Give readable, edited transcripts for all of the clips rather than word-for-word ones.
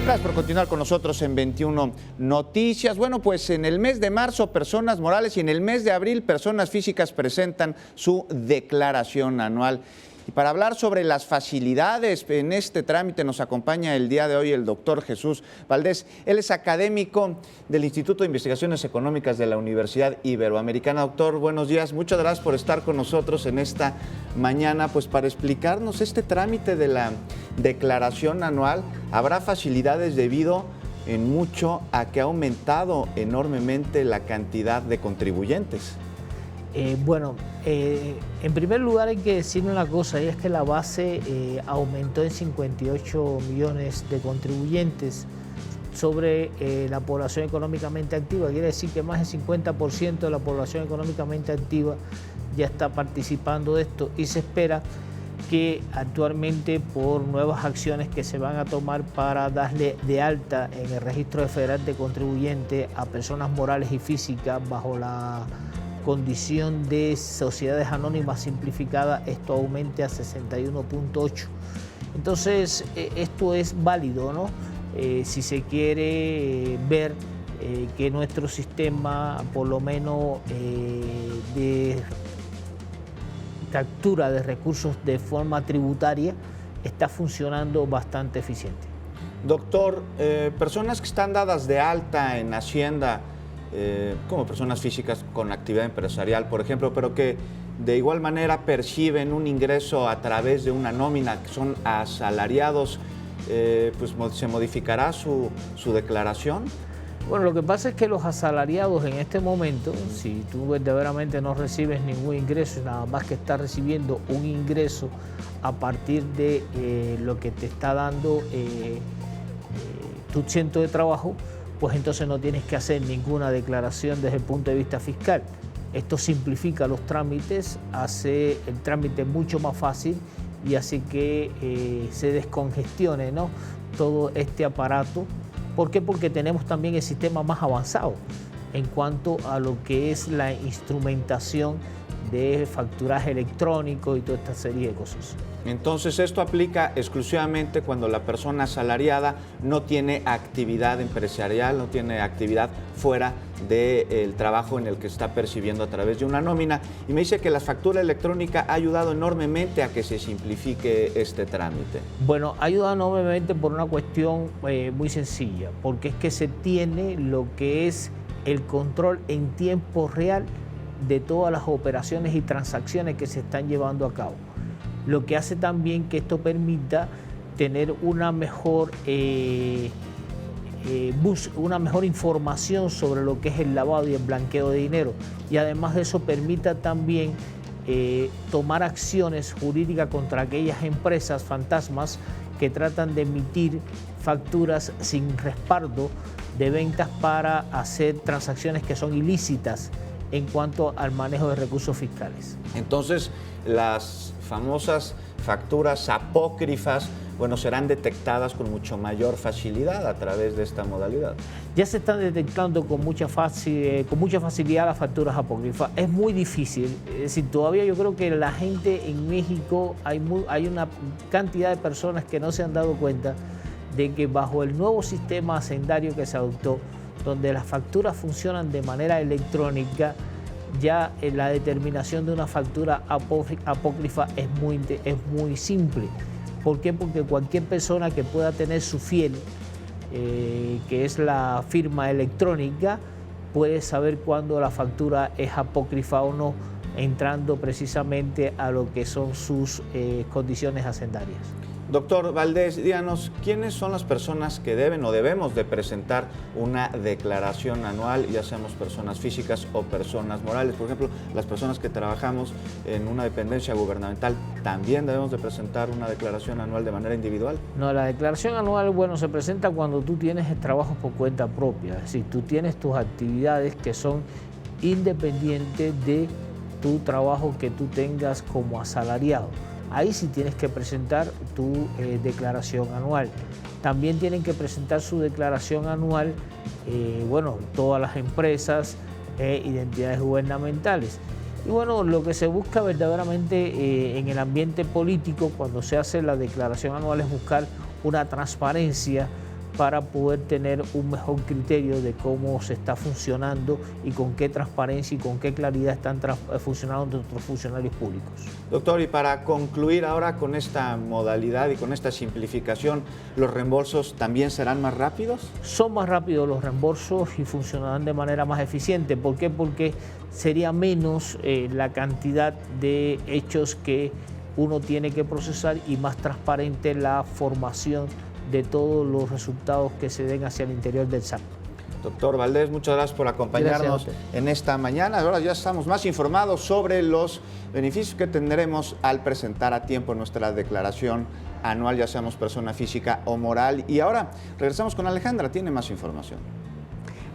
Gracias por continuar con nosotros en 21 Noticias. Bueno, pues en el mes de marzo personas morales y en el mes de abril personas físicas presentan su declaración anual. Y para hablar sobre las facilidades en este trámite nos acompaña el día de hoy el doctor Jesús Valdés. Él es académico del Instituto de Investigaciones Económicas de la Universidad Iberoamericana. Doctor, buenos días. Muchas gracias por estar con nosotros en esta mañana, pues para explicarnos este trámite de la declaración anual. Habrá facilidades debido en mucho a que ha aumentado enormemente la cantidad de contribuyentes. En primer lugar hay que decir una cosa, y es que la base aumentó en 58 millones de contribuyentes sobre la población económicamente activa. Quiere decir que más del 50% de la población económicamente activa ya está participando de esto y se espera que actualmente por nuevas acciones que se van a tomar para darle de alta en el registro federal de contribuyentes a personas morales y físicas bajo la condición de sociedades anónimas simplificadas, esto aumente a 61.8. Entonces, esto es válido, ¿no? Si se quiere ver que nuestro sistema, por lo menos de captura de recursos de forma tributaria, está funcionando bastante eficiente. Doctor, personas que están dadas de alta en Hacienda, como personas físicas con actividad empresarial, por ejemplo, pero que de igual manera perciben un ingreso a través de una nómina, que son asalariados, pues ¿se modificará su declaración? Bueno, lo que pasa es que los asalariados en este momento, si tú verdaderamente no recibes ningún ingreso, nada más que estás recibiendo un ingreso a partir de lo que te está dando tu centro de trabajo, pues entonces no tienes que hacer ninguna declaración desde el punto de vista fiscal. Esto simplifica los trámites, hace el trámite mucho más fácil y hace que se descongestione, ¿no?, todo este aparato. ¿Por qué? Porque tenemos también el sistema más avanzado en cuanto a lo que es la instrumentación de facturaje electrónico y toda esta serie de cosas. Entonces, esto aplica exclusivamente cuando la persona asalariada no tiene actividad empresarial, no tiene actividad fuera del trabajo en el que está percibiendo a través de una nómina. Y me dice que la factura electrónica ha ayudado enormemente a que se simplifique este trámite. Bueno, ha ayudado enormemente por una cuestión muy sencilla, porque es que se tiene lo que es el control en tiempo real de todas las operaciones y transacciones que se están llevando a cabo. Lo que hace también que esto permita tener una mejor información sobre lo que es el lavado y el blanqueo de dinero, y además de eso permita también tomar acciones jurídicas contra aquellas empresas fantasmas que tratan de emitir facturas sin respaldo de ventas para hacer transacciones que son ilícitas en cuanto al manejo de recursos fiscales. Entonces, las famosas facturas apócrifas, bueno, serán detectadas con mucho mayor facilidad a través de esta modalidad. Ya se están detectando con mucha facilidad las facturas apócrifas. Es muy difícil, es decir, todavía yo creo que la gente en México, hay una cantidad de personas que no se han dado cuenta de que bajo el nuevo sistema hacendario que se adoptó, donde las facturas funcionan de manera electrónica, ya la determinación de una factura apócrifa es muy simple. ¿Por qué? Porque cualquier persona que pueda tener su fiel, que es la firma electrónica, puede saber cuándo la factura es apócrifa o no, entrando precisamente a lo que son sus condiciones hacendarias. Doctor Valdés, díganos, ¿quiénes son las personas que deben o debemos de presentar una declaración anual, ya seamos personas físicas o personas morales? Por ejemplo, las personas que trabajamos en una dependencia gubernamental, ¿también debemos de presentar una declaración anual de manera individual? No, la declaración anual, bueno, se presenta cuando tú tienes el trabajo por cuenta propia, es decir, tú tienes tus actividades que son independientes de tu trabajo que tú tengas como asalariado. Ahí sí tienes que presentar tu declaración anual. También tienen que presentar su declaración anual, todas las empresas e identidades gubernamentales. Y bueno, lo que se busca verdaderamente en el ambiente político cuando se hace la declaración anual es buscar una transparencia para poder tener un mejor criterio de cómo se está funcionando y con qué transparencia y con qué claridad están funcionando nuestros funcionarios públicos. Doctor, y para concluir ahora con esta modalidad y con esta simplificación, ¿los reembolsos también serán más rápidos? Son más rápidos los reembolsos y funcionarán de manera más eficiente. ¿Por qué? Porque sería menos la cantidad de hechos que uno tiene que procesar y más transparente la formación de todos los resultados que se den hacia el interior del SAT. Doctor Valdés, muchas gracias por acompañarnos en esta mañana. Ahora ya estamos más informados sobre los beneficios que tendremos al presentar a tiempo nuestra declaración anual, ya seamos persona física o moral. Y ahora regresamos con Alejandra, tiene más información.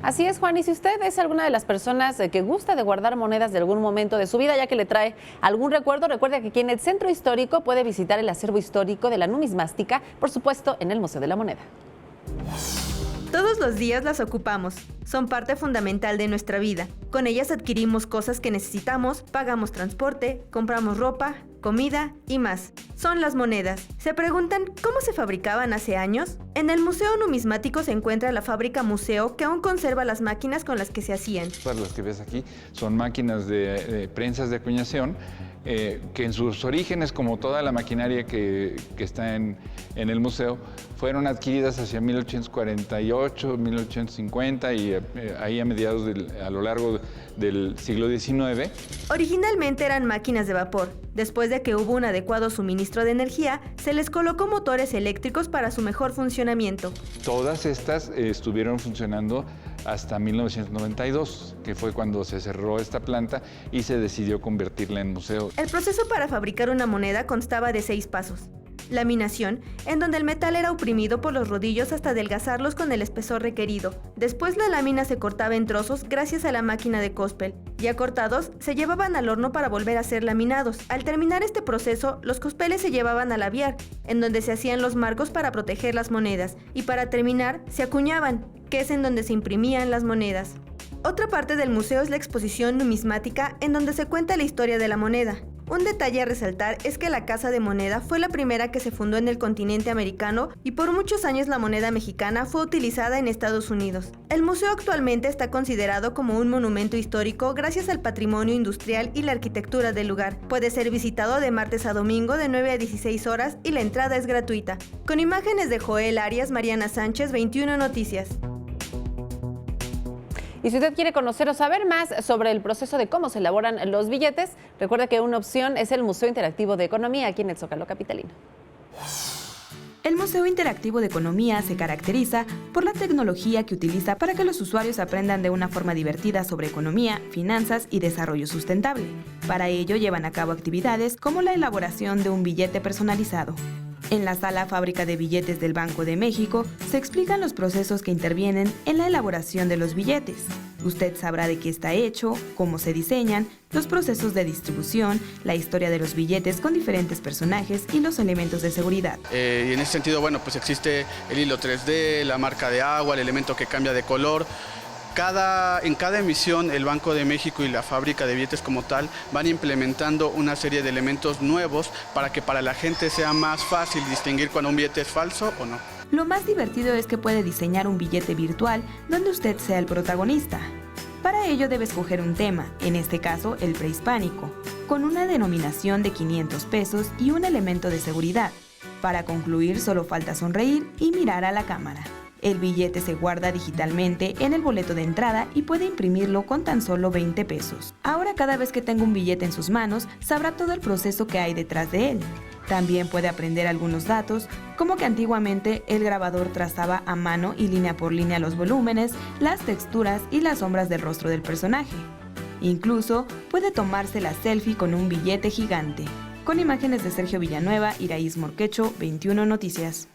Así es, Juan, y si usted es alguna de las personas que gusta de guardar monedas de algún momento de su vida, ya que le trae algún recuerdo, recuerde que aquí en el Centro Histórico puede visitar el acervo histórico de la numismática, por supuesto en el Museo de la Moneda. Todos los días las ocupamos, son parte fundamental de nuestra vida. Con ellas adquirimos cosas que necesitamos, pagamos transporte, compramos ropa, comida y más. Son las monedas. ¿Se preguntan cómo se fabricaban hace años? En el Museo Numismático se encuentra la fábrica museo que aún conserva las máquinas con las que se hacían. Las que ves aquí son máquinas de prensas de acuñación que en sus orígenes, como toda la maquinaria que está en el museo, fueron adquiridas hacia 1848, 1850 y ahí a mediados a lo largo del siglo XIX. Originalmente eran máquinas de vapor. Después de que hubo un adecuado suministro de energía, se les colocó motores eléctricos para su mejor funcionamiento. Todas estas estuvieron funcionando hasta 1992, que fue cuando se cerró esta planta y se decidió convertirla en museo. El proceso para fabricar una moneda constaba de 6 pasos. Laminación, en donde el metal era oprimido por los rodillos hasta adelgazarlos con el espesor requerido. Después la lámina se cortaba en trozos gracias a la máquina de cospel. Ya cortados, se llevaban al horno para volver a ser laminados. Al terminar este proceso, los cospeles se llevaban al aviar, en donde se hacían los marcos para proteger las monedas. Y para terminar, se acuñaban, que es en donde se imprimían las monedas. Otra parte del museo es la exposición numismática, en donde se cuenta la historia de la moneda. Un detalle a resaltar es que la Casa de Moneda fue la primera que se fundó en el continente americano y por muchos años la moneda mexicana fue utilizada en Estados Unidos. El museo actualmente está considerado como un monumento histórico gracias al patrimonio industrial y la arquitectura del lugar. Puede ser visitado de martes a domingo de 9 a 16 horas y la entrada es gratuita. Con imágenes de Joel Arias, Mariana Sánchez, 21 Noticias. Y si usted quiere conocer o saber más sobre el proceso de cómo se elaboran los billetes, recuerde que una opción es el Museo Interactivo de Economía aquí en el Zócalo capitalino. El Museo Interactivo de Economía se caracteriza por la tecnología que utiliza para que los usuarios aprendan de una forma divertida sobre economía, finanzas y desarrollo sustentable. Para ello llevan a cabo actividades como la elaboración de un billete personalizado. En la sala Fábrica de Billetes del Banco de México se explican los procesos que intervienen en la elaboración de los billetes. Usted sabrá de qué está hecho, cómo se diseñan, los procesos de distribución, la historia de los billetes con diferentes personajes y los elementos de seguridad. Y en ese sentido, bueno, pues existe el hilo 3D, la marca de agua, el elemento que cambia de color. En cada emisión, el Banco de México y la fábrica de billetes como tal van implementando una serie de elementos nuevos para que para la gente sea más fácil distinguir cuando un billete es falso o no. Lo más divertido es que puede diseñar un billete virtual donde usted sea el protagonista. Para ello debe escoger un tema, en este caso el prehispánico, con una denominación de 500 pesos y un elemento de seguridad. Para concluir solo falta sonreír y mirar a la cámara. El billete se guarda digitalmente en el boleto de entrada y puede imprimirlo con tan solo 20 pesos. Ahora cada vez que tenga un billete en sus manos, sabrá todo el proceso que hay detrás de él. También puede aprender algunos datos, como que antiguamente el grabador trazaba a mano y línea por línea los volúmenes, las texturas y las sombras del rostro del personaje. Incluso puede tomarse la selfie con un billete gigante. Con imágenes de Sergio Villanueva, Iraíz Morquecho, 21 Noticias.